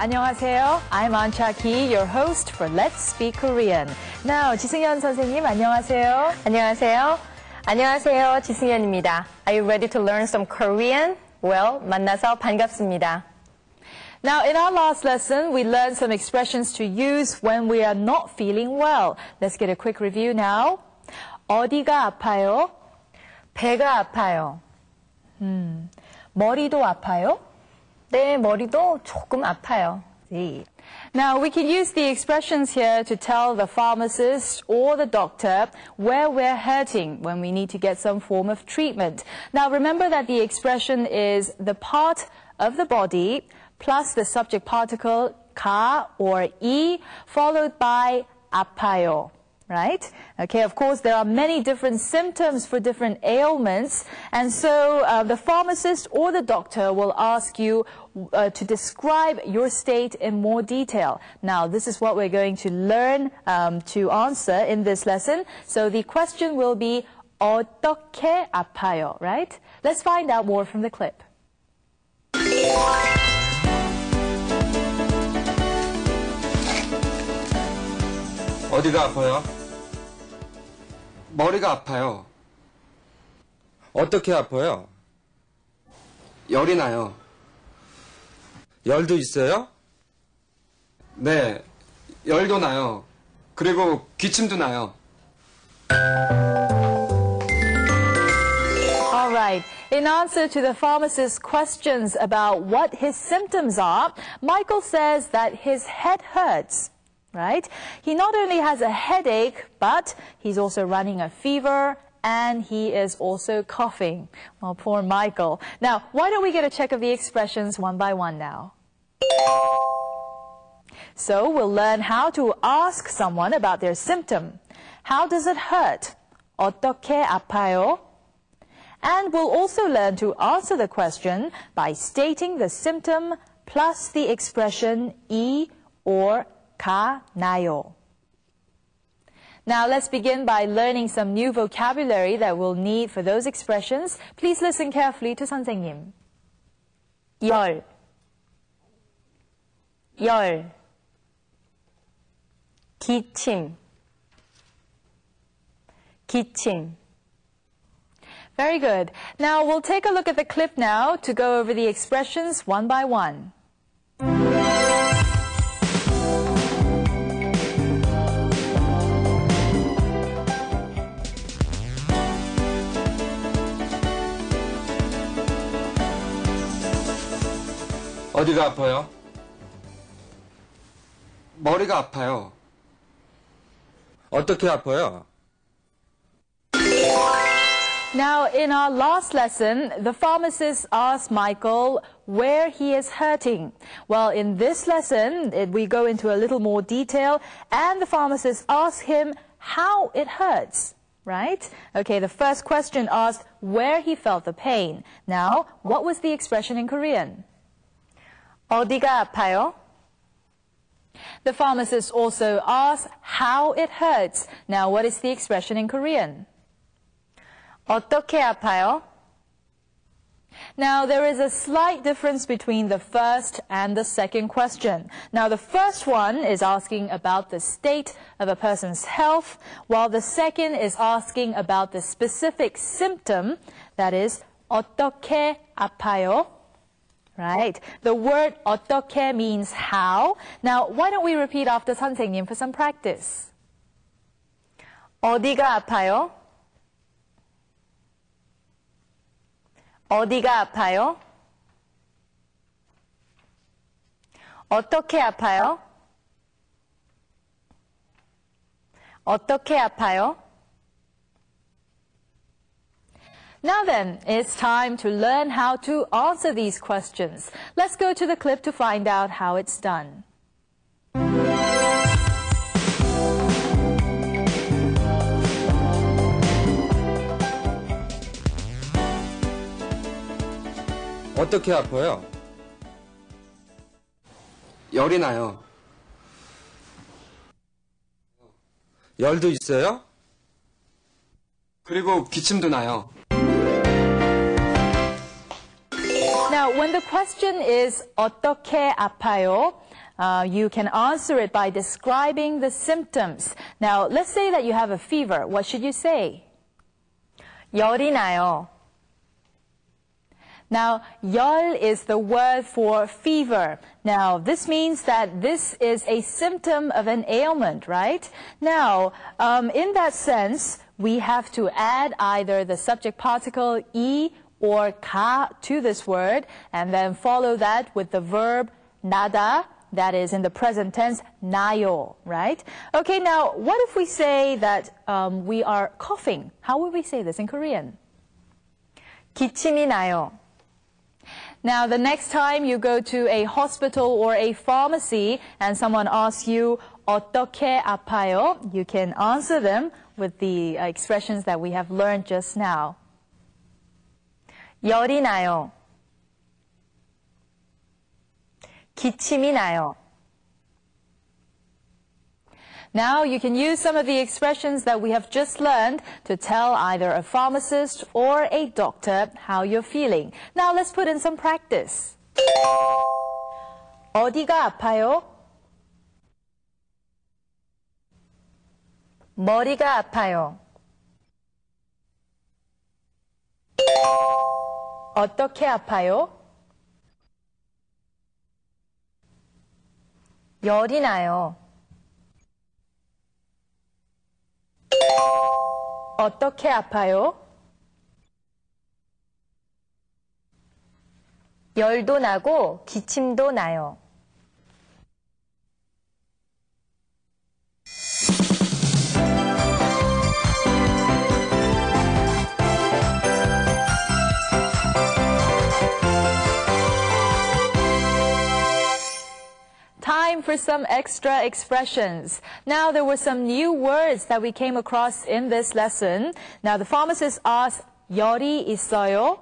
안녕하세요. I'm An Cha-ki, your host for Let's Speak Korean. Now, 지승현 선생님, 안녕하세요. 안녕하세요. 안녕하세요. 지승현입니다. Are you ready to learn some Korean? Well, 만나서 반갑습니다. Now, in our last lesson, we learned some expressions to use when we are not feeling well. Let's get a quick review now. 어디가 아파요? 배가 아파요. 머리도 아파요? 네, 머리도 조금 아파요. See. Now, we can use the expressions here to tell the pharmacist or the doctor where we're hurting when we need to get some form of treatment. Now, remember that the expression is the part of the body plus the subject particle 가 or 이 followed by 아파요. Right? Okay, of course, there are many different symptoms for different ailments. And so the pharmacist or the doctor will ask you to describe your state in more detail. Now, this is what we're going to learn to answer in this lesson. So the question will be, 어떻게 아파요? Right? Let's find out more from the clip. 어디가 아파요? 머리가 아파요. 어떻게 아파요? 열이 나요. 열도 있어요? 네, 열도 나요. 그리고 기침도 나요. All right. In answer to the pharmacist's questions about what his symptoms are, Michael says that his head hurts. Right? He not only has a headache, but he's also running a fever and he is also coughing. Well, poor Michael. Now, why don't we get a check of the expressions one by one now? So, we'll learn how to ask someone about their symptom. How does it hurt? 어떻게 아파요? And we'll also learn to answer the question by stating the symptom plus the expression 이 or 가, 나요. Now let's begin by learning some new vocabulary that we'll need for those expressions. Please listen carefully to 선생님. 열, 열, 기침, 기침. Very good. Now we'll take a look at the clip now to go over the expressions one by one. 어디가 아파요? 머리가 아파요. 어떻게 아파요? Now, in our last lesson, the pharmacist asked Michael where he is hurting. Well, in this lesson, we go into a little more detail, and the pharmacist asks him how it hurts. Right? Okay, the first question asked where he felt the pain. Now, what was the expression in Korean? 어디가 아파요? The pharmacist also asked how it hurts. Now, what is the expression in Korean? 어떻게 아파요? Now, there is a slight difference between the first and the second question. Now, the first one is asking about the state of a person's health, while the second is asking about the specific symptom, that is, 어떻게 아파요? Right. The word 어떻게 means how. Now, why don't we repeat after 선생님 for some practice? 어디가 아파요? 어디가 아파요? 어떻게 아파요? 어떻게 아파요? Now then, it's time to learn how to answer these questions. Let's go to the clip to find out how it's done. 어떻게 아파요? 열이 나요. 열도 있어요? 그리고 기침도 나요. Now, Now, when the question is 어떻게 아파요? You can answer it by describing the symptoms. Now, let's say that you have a fever. What should you say? 열이 나요. Now, 열 is the word for fever. Now, this means that this is a symptom of an ailment, right? Now, in that sense, we have to add either the subject particle 이 or 가 to this word, and then follow that with the verb 나다, that is in the present tense, 나요, right? Okay, now, what if we say that we are coughing? How would we say this in Korean? 기침이 나요. Now, the next time you go to a hospital or a pharmacy and someone asks you, 어떻게 아파요? You can answer them with the expressions that we have learned just now. 열이 나요. 기침이 나요. Now, you can use some of the expressions that we have just learned to tell either a pharmacist or a doctor how you're feeling. Now, let's put in some practice. 어디가 아파요? 머리가 아파요. 어떻게 아파요? 열이 나요. 어떻게 아파요? 열도 나고 기침도 나요. Time for some extra expressions. Now, there were some new words that we came across in this lesson. Now, the pharmacist asks, 열이 있어요?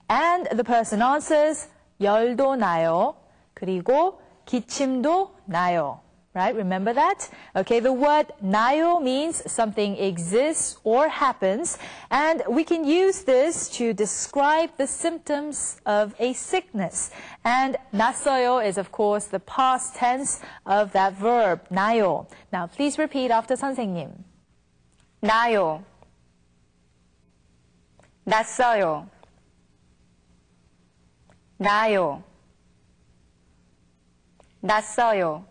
And the person answers, 열도 나요. 그리고 기침도 나요. Right? Remember that? Okay, the word 나요 means something exists or happens, and we can use this to describe the symptoms of a sickness. And 났어요 is, of course, the past tense of that verb, 나요. Now, please repeat after 선생님. 나요. 났어요. 나요. 났어요.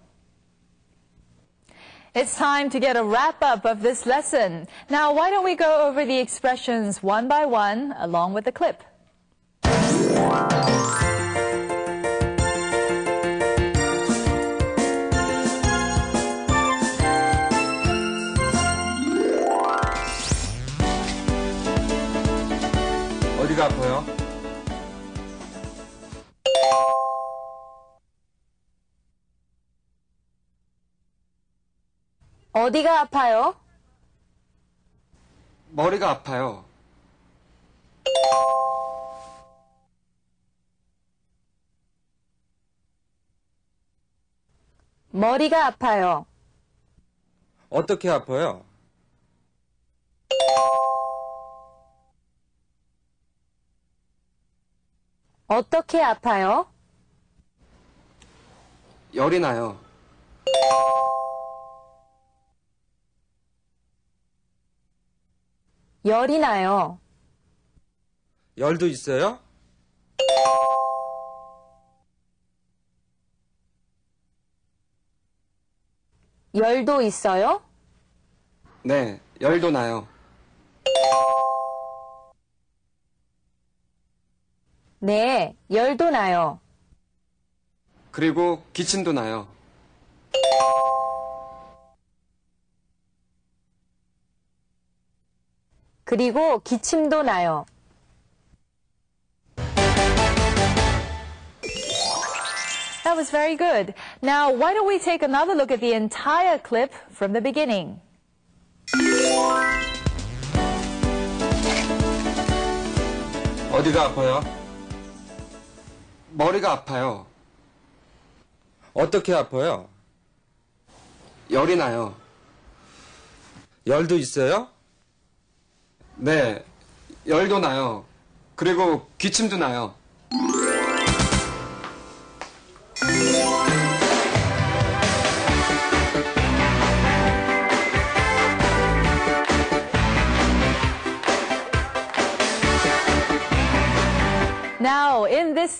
It's time to get a wrap-up of this lesson. Now, why don't we go over the expressions one by one along with the clip. 어디가 아파요? 어디가 아파요? 머리가 아파요. 머리가 아파요. 어떻게 아파요? 어떻게 아파요? 열이 나요. 열이 나요. 열도 있어요? 열도 있어요? 네, 열도 나요. 네, 열도 나요. 그리고 기침도 나요. 그리고 기침도 나요. That was very good. Now, why don't we take another look at the entire clip from the beginning? 어디가 아파요? 머리가 아파요. 어떻게 아파요? 열이 나요. 열도 있어요? 네, 열도 나요. 그리고 기침도 나요.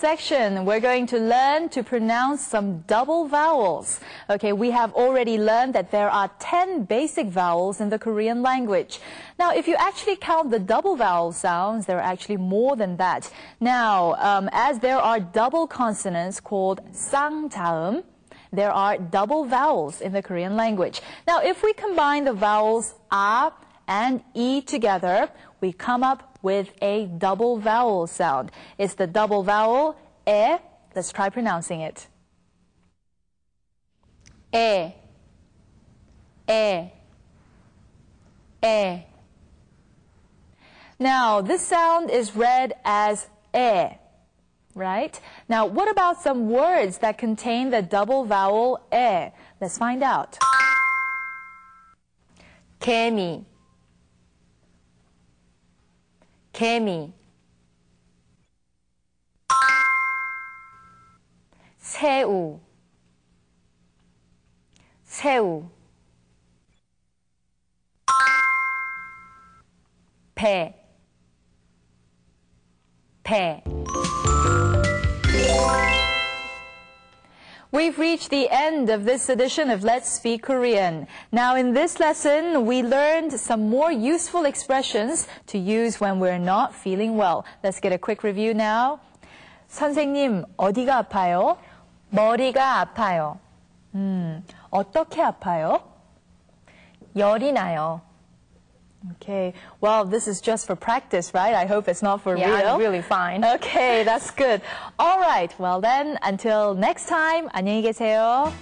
section, we're going to learn to pronounce some double vowels. Okay, we have already learned that there are 10 basic vowels in the Korean language. Now, if you actually count the double vowel sounds, there are actually more than that. Now, as there are double consonants called 쌍자음, there are double vowels in the Korean language. Now, if we combine the vowels A and E together, we come up with a double vowel sound. It's the double vowel E. Let's try pronouncing it. E, E, E. Now, this sound is read as E. Right? Now, what about some words that contain the double vowel E? Let's find out. 개미, 개미. 새우, 새우. 배, 배. We've reached the end of this edition of Let's Speak Korean. Now, in this lesson, we learned some more useful expressions to use when we're not feeling well. Let's get a quick review now. 선생님, 어디가 아파요? 머리가 아파요. 어떻게 아파요? 열이 나요. Okay, well, this is just for practice, right? I hope it's not for Yeah, real. I'm really fine. Okay, that's good. All right, well then, until next time, 안녕히 계세요.